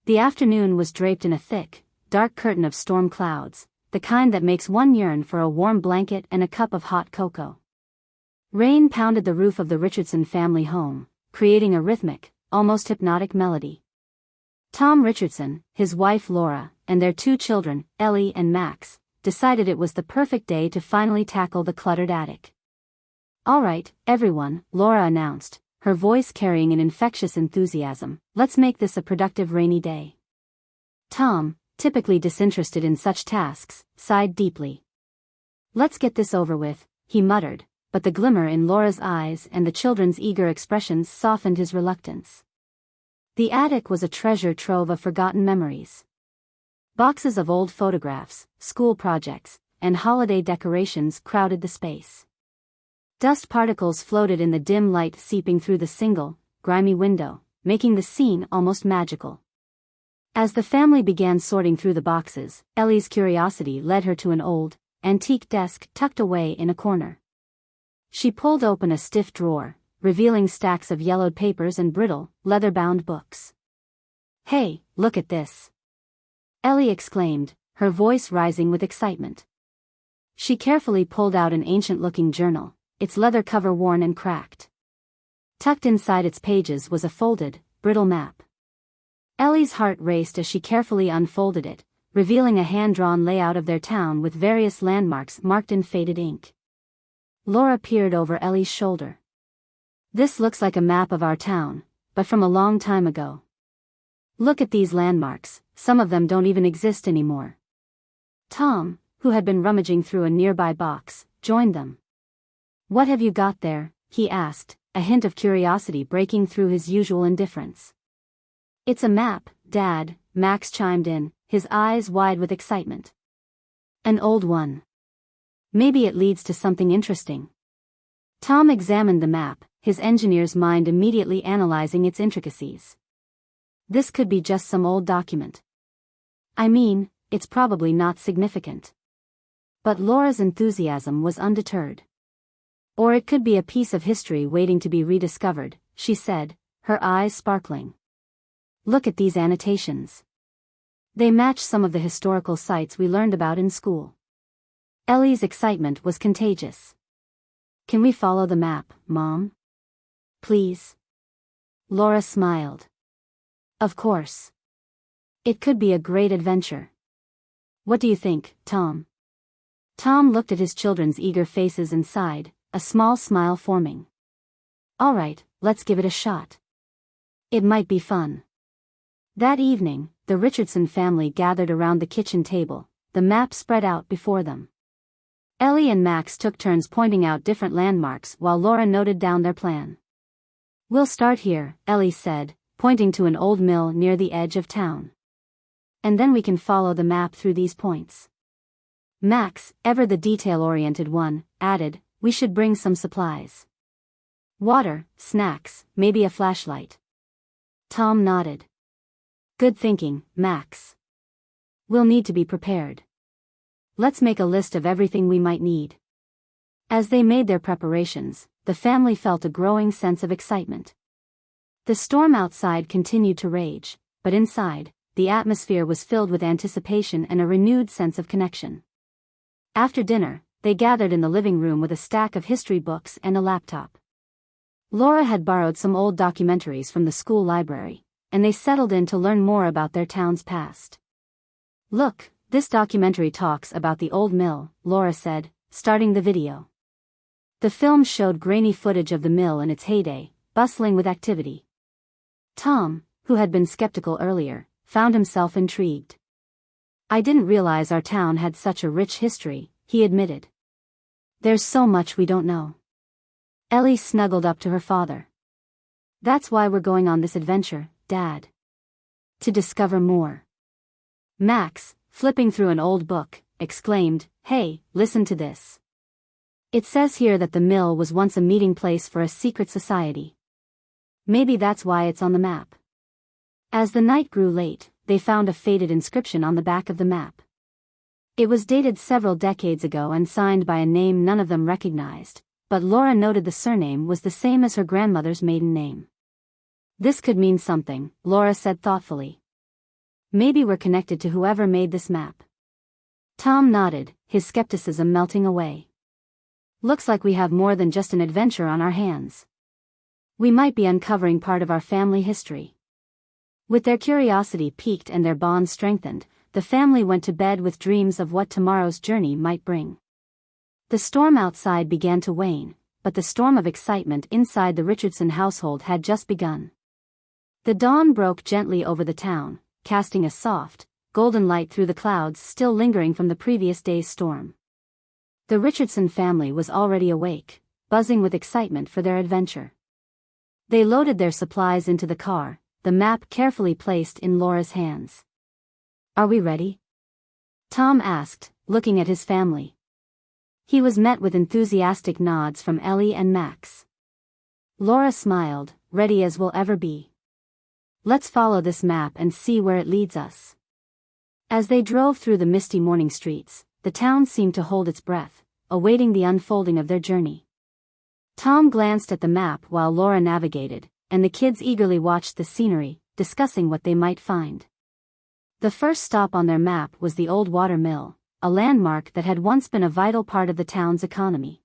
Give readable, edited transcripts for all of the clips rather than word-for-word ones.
The afternoon was draped in a thick, dark curtain of storm clouds, the kind that makes one yearn for a warm blanket and a cup of hot cocoa. Rain pounded the roof of the Richardson family home, creating a rhythmic, almost hypnotic melody. Tom Richardson, his wife Laura, and their two children, Ellie and Max, decided it was the perfect day to finally tackle the cluttered attic. "All right, everyone," Laura announced, her voice carrying an infectious enthusiasm, "let's make this a productive rainy day." Tom, typically disinterested in such tasks, sighed deeply. "Let's get this over with," he muttered, but the glimmer in Laura's eyes and the children's eager expressions softened his reluctance. The attic was a treasure trove of forgotten memories. Boxes of old photographs, school projects, and holiday decorations crowded the space. Dust particles floated in the dim light seeping through the single, grimy window, making the scene almost magical. As the family began sorting through the boxes, Ellie's curiosity led her to an old, antique desk tucked away in a corner. She pulled open a stiff drawer, revealing stacks of yellowed papers and brittle, leather-bound books. "Hey, look at this!" Ellie exclaimed, her voice rising with excitement. She carefully pulled out an ancient-looking journal, its leather cover worn and cracked. Tucked inside its pages was a folded, brittle map. Ellie's heart raced as she carefully unfolded it, revealing a hand-drawn layout of their town with various landmarks marked in faded ink. Laura peered over Ellie's shoulder. "This looks like a map of our town, but from a long time ago. Look at these landmarks, some of them don't even exist anymore." Tom, who had been rummaging through a nearby box, joined them. "What have you got there?" he asked, a hint of curiosity breaking through his usual indifference. "It's a map, Dad," Max chimed in, his eyes wide with excitement. "An old one. Maybe it leads to something interesting." Tom examined the map, his engineer's mind immediately analyzing its intricacies. "This could be just some old document. I mean, it's probably not significant." But Laura's enthusiasm was undeterred. "Or it could be a piece of history waiting to be rediscovered," she said, her eyes sparkling. "Look at these annotations. They match some of the historical sites we learned about in school." Ellie's excitement was contagious. "Can we follow the map, Mom? Please?" Laura smiled. "Of course. It could be a great adventure. What do you think, Tom?" Tom looked at his children's eager faces and sighed, a small smile forming. "All right, let's give it a shot. It might be fun." That evening, the Richardson family gathered around the kitchen table, the map spread out before them. Ellie and Max took turns pointing out different landmarks while Laura noted down their plan. "We'll start here," Ellie said, pointing to an old mill near the edge of town. "And then we can follow the map through these points." Max, ever the detail-oriented one, added, "We should bring some supplies. Water, snacks, maybe a flashlight." Tom nodded. "Good thinking, Max. We'll need to be prepared. Let's make a list of everything we might need." As they made their preparations, the family felt a growing sense of excitement. The storm outside continued to rage, but inside, the atmosphere was filled with anticipation and a renewed sense of connection. After dinner, they gathered in the living room with a stack of history books and a laptop. Laura had borrowed some old documentaries from the school library, and they settled in to learn more about their town's past. "Look, this documentary talks about the old mill," Laura said, starting the video. The film showed grainy footage of the mill in its heyday, bustling with activity. Tom, who had been skeptical earlier, found himself intrigued. "I didn't realize our town had such a rich history," he admitted. "There's so much we don't know." Ellie snuggled up to her father. "That's why we're going on this adventure, Dad. To discover more." Max, flipping through an old book, exclaimed, "Hey, listen to this. It says here that the mill was once a meeting place for a secret society. Maybe that's why it's on the map." As the night grew late, they found a faded inscription on the back of the map. It was dated several decades ago and signed by a name none of them recognized, but Laura noted the surname was the same as her grandmother's maiden name. "This could mean something," Laura said thoughtfully. Maybe we're connected to whoever made this map. Tom nodded, his skepticism melting away. Looks like we have more than just an adventure on our hands. We might be uncovering part of our family history. With their curiosity piqued and their bond strengthened, the family went to bed with dreams of what tomorrow's journey might bring. The storm outside began to wane, but the storm of excitement inside the Richardson household had just begun. The dawn broke gently over the town, casting a soft, golden light through the clouds still lingering from the previous day's storm. The Richardson family was already awake, buzzing with excitement for their adventure. They loaded their supplies into the car, the map carefully placed in Laura's hands. "Are we ready?" Tom asked, looking at his family. He was met with enthusiastic nods from Ellie and Max. Laura smiled, ready as we'll ever be. "Let's follow this map and see where it leads us." As they drove through the misty morning streets, the town seemed to hold its breath, awaiting the unfolding of their journey. Tom glanced at the map while Laura navigated, and the kids eagerly watched the scenery, discussing what they might find. The first stop on their map was the old water mill, a landmark that had once been a vital part of the town's economy.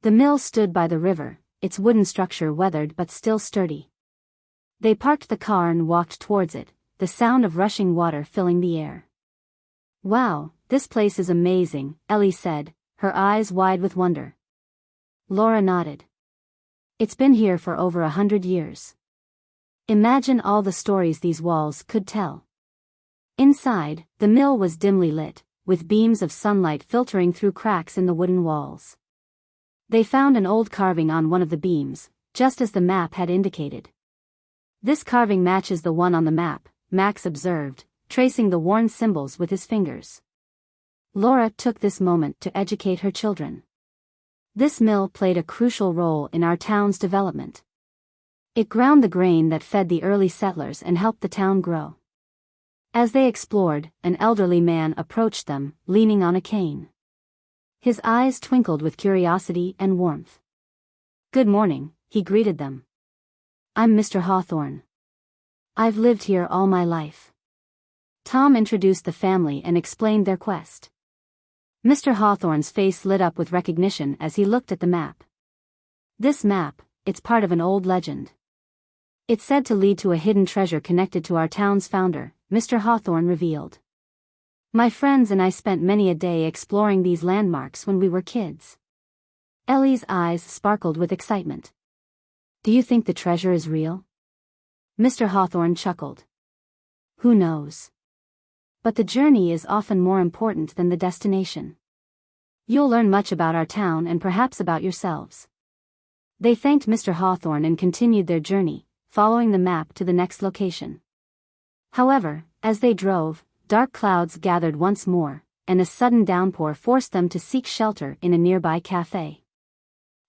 The mill stood by the river, its wooden structure weathered but still sturdy. They parked the car and walked towards it, the sound of rushing water filling the air. "Wow, this place is amazing," Ellie said, her eyes wide with wonder. Laura nodded. "It's been here for over 100 years. Imagine all the stories these walls could tell." Inside, the mill was dimly lit, with beams of sunlight filtering through cracks in the wooden walls. They found an old carving on one of the beams, just as the map had indicated. "This carving matches the one on the map," Max observed, tracing the worn symbols with his fingers. Laura took this moment to educate her children. "This mill played a crucial role in our town's development. It ground the grain that fed the early settlers and helped the town grow." As they explored, an elderly man approached them, leaning on a cane. His eyes twinkled with curiosity and warmth. "Good morning," he greeted them. "I'm Mr. Hawthorne. I've lived here all my life." Tom introduced the family and explained their quest. Mr. Hawthorne's face lit up with recognition as he looked at the map. "This map, it's part of an old legend. It's said to lead to a hidden treasure connected to our town's founder," Mr. Hawthorne revealed. "My friends and I spent many a day exploring these landmarks when we were kids." Ellie's eyes sparkled with excitement. "Do you think the treasure is real?" Mr. Hawthorne chuckled. "Who knows? But the journey is often more important than the destination. You'll learn much about our town and perhaps about yourselves." They thanked Mr. Hawthorne and continued their journey, following the map to the next location. However, as they drove, dark clouds gathered once more, and a sudden downpour forced them to seek shelter in a nearby cafe.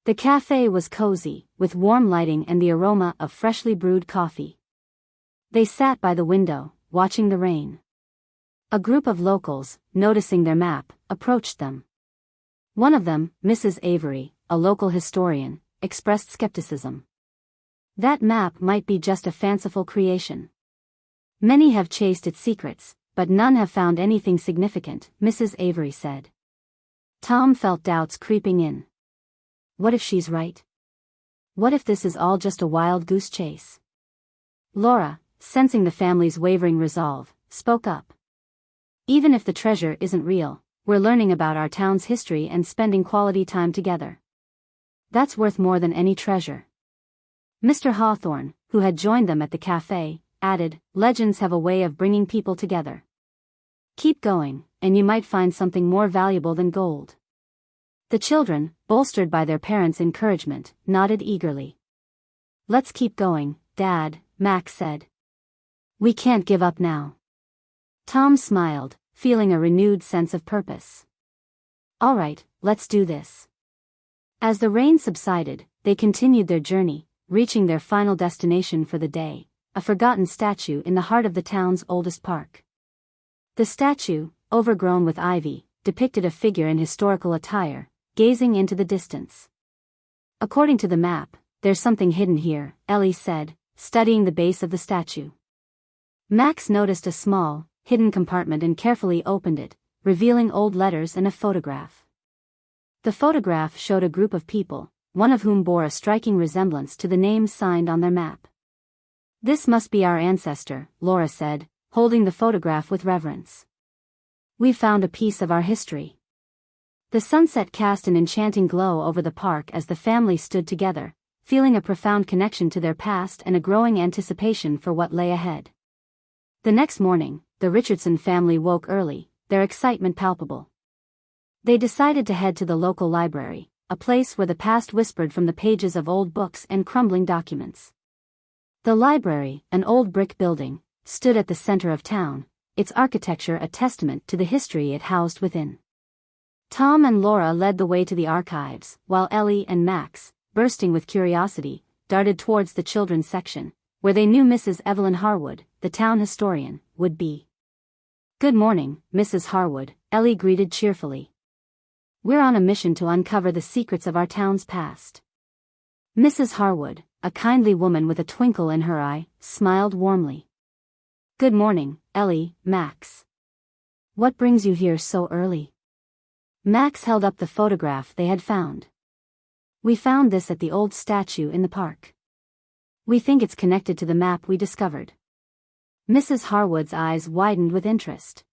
The cafe was cozy, with warm lighting and the aroma of freshly brewed coffee. They sat by the window, watching the rain. A group of locals, noticing their map, approached them. One of them, Mrs. Avery, a local historian, expressed skepticism. "That map might be just a fanciful creation. Many have chased its secrets, but none have found anything significant," Mrs. Avery said. Tom felt doubts creeping in. What if she's right? What if this is all just a wild goose chase? Laura, sensing the family's wavering resolve, spoke up. "Even if the treasure isn't real, we're learning about our town's history and spending quality time together. That's worth more than any treasure." Mr. Hawthorne, who had joined them at the cafe, added, "Legends have a way of bringing people together. Keep going, and you might find something more valuable than gold." The children, bolstered by their parents' encouragement, nodded eagerly. "Let's keep going, Dad," Max said. "We can't give up now." Tom smiled, feeling a renewed sense of purpose. "All right, let's do this." As the rain subsided, they continued their journey, reaching their final destination for the day, a forgotten statue in the heart of the town's oldest park. The statue, overgrown with ivy, depicted a figure in historical attire, gazing into the distance. "According to the map, there's something hidden here," Ellie said, studying the base of the statue. Max noticed a small, hidden compartment and carefully opened it, revealing old letters and a photograph. The photograph showed a group of people, one of whom bore a striking resemblance to the names signed on their map. "This must be our ancestor," Laura said, holding the photograph with reverence. "We found a piece of our history." The sunset cast an enchanting glow over the park as the family stood together, feeling a profound connection to their past and a growing anticipation for what lay ahead. The next morning, the Richardson family woke early, their excitement palpable. They decided to head to the local library, a place where the past whispered from the pages of old books and crumbling documents. The library, an old brick building, stood at the center of town, its architecture a testament to the history it housed within. Tom and Laura led the way to the archives, while Ellie and Max, bursting with curiosity, darted towards the children's section, where they knew Mrs. Evelyn Harwood, the town historian, would be. "Good morning, Mrs. Harwood," Ellie greeted cheerfully. "We're on a mission to uncover the secrets of our town's past." Mrs. Harwood, a kindly woman with a twinkle in her eye, smiled warmly. "Good morning, Ellie, Max. What brings you here so early?" Max held up the photograph they had found. "We found this at the old statue in the park. We think it's connected to the map we discovered." Mrs. Harwood's eyes widened with interest.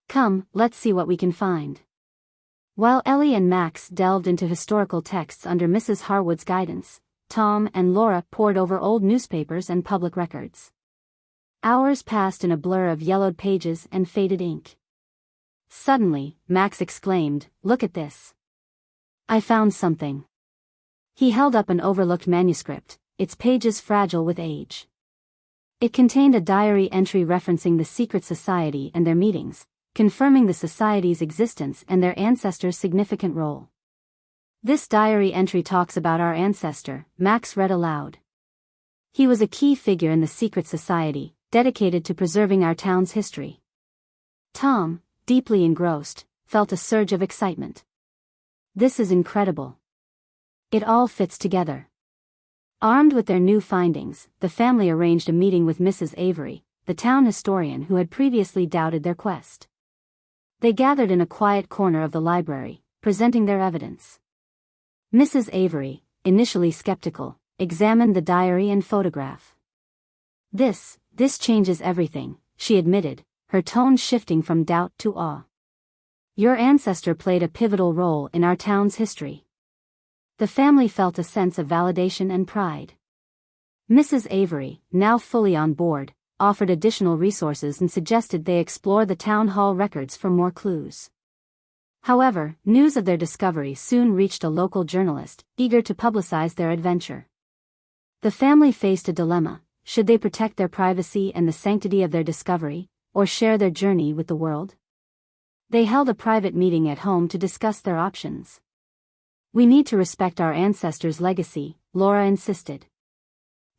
"Come, let's see what we can find." While Ellie and Max delved into historical texts under Mrs. Harwood's guidance, Tom and Laura pored over old newspapers and public records. Hours passed in a blur of yellowed pages and faded ink. Suddenly, Max exclaimed, "Look at this. I found something." He held up an overlooked manuscript, its pages fragile with age. It contained a diary entry referencing the secret society and their meetings, confirming the society's existence and their ancestors' significant role. "This diary entry talks about our ancestor," Max read aloud. "He was a key figure in the secret society, dedicated to preserving our town's history." Tom, deeply engrossed, felt a surge of excitement. "This is incredible. It all fits together." Armed with their new findings, the family arranged a meeting with Mrs. Avery, the town historian who had previously doubted their quest. They gathered in a quiet corner of the library, presenting their evidence. Mrs. Avery, initially skeptical, examined the diary and photograph. This changes everything," she admitted, her tone shifting from doubt to awe. "Your ancestor played a pivotal role in our town's history." The family felt a sense of validation and pride. Mrs. Avery, now fully on board, offered additional resources and suggested they explore the town hall records for more clues. However, news of their discovery soon reached a local journalist, eager to publicize their adventure. The family faced a dilemma: should they protect their privacy and the sanctity of their discovery, or share their journey with the world? They held a private meeting at home to discuss their options. "We need to respect our ancestors' legacy," Laura insisted.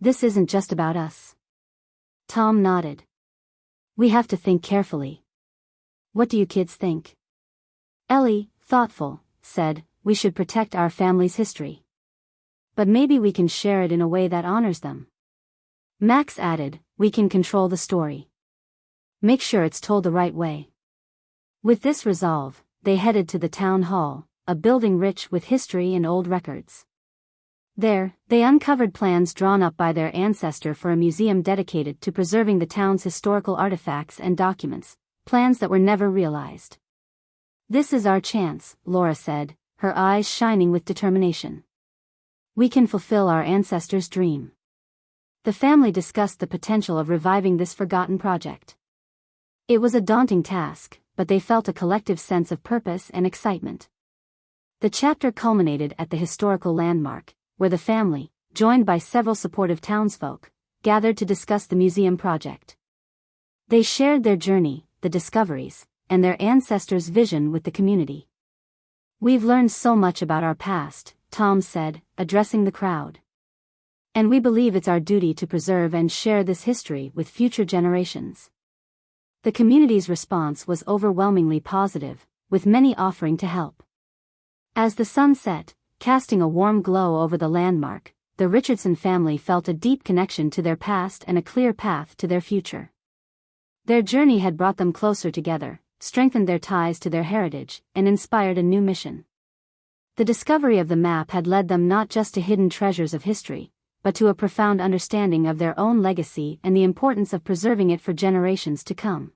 "This isn't just about us." Tom nodded. "We have to think carefully. What do you kids think?" Ellie, thoughtful, said, "We should protect our family's history. But maybe we can share it in a way that honors them." Max added, "We can control the story. Make sure it's told the right way." With this resolve, they headed to the town hall, a building rich with history and old records. There, they uncovered plans drawn up by their ancestor for a museum dedicated to preserving the town's historical artifacts and documents, plans that were never realized. "This is our chance," Laura said, her eyes shining with determination. "We can fulfill our ancestors' dream." The family discussed the potential of reviving this forgotten project. It was a daunting task, but they felt a collective sense of purpose and excitement. The chapter culminated at the historical landmark, where the family, joined by several supportive townsfolk, gathered to discuss the museum project. They shared their journey, the discoveries, and their ancestors' vision with the community. "We've learned so much about our past," Tom said, addressing the crowd. "And we believe it's our duty to preserve and share this history with future generations." The community's response was overwhelmingly positive, with many offering to help. As the sun set, casting a warm glow over the landmark, the Richardson family felt a deep connection to their past and a clear path to their future. Their journey had brought them closer together, strengthened their ties to their heritage, and inspired a new mission. The discovery of the map had led them not just to hidden treasures of history, but to a profound understanding of their own legacy and the importance of preserving it for generations to come.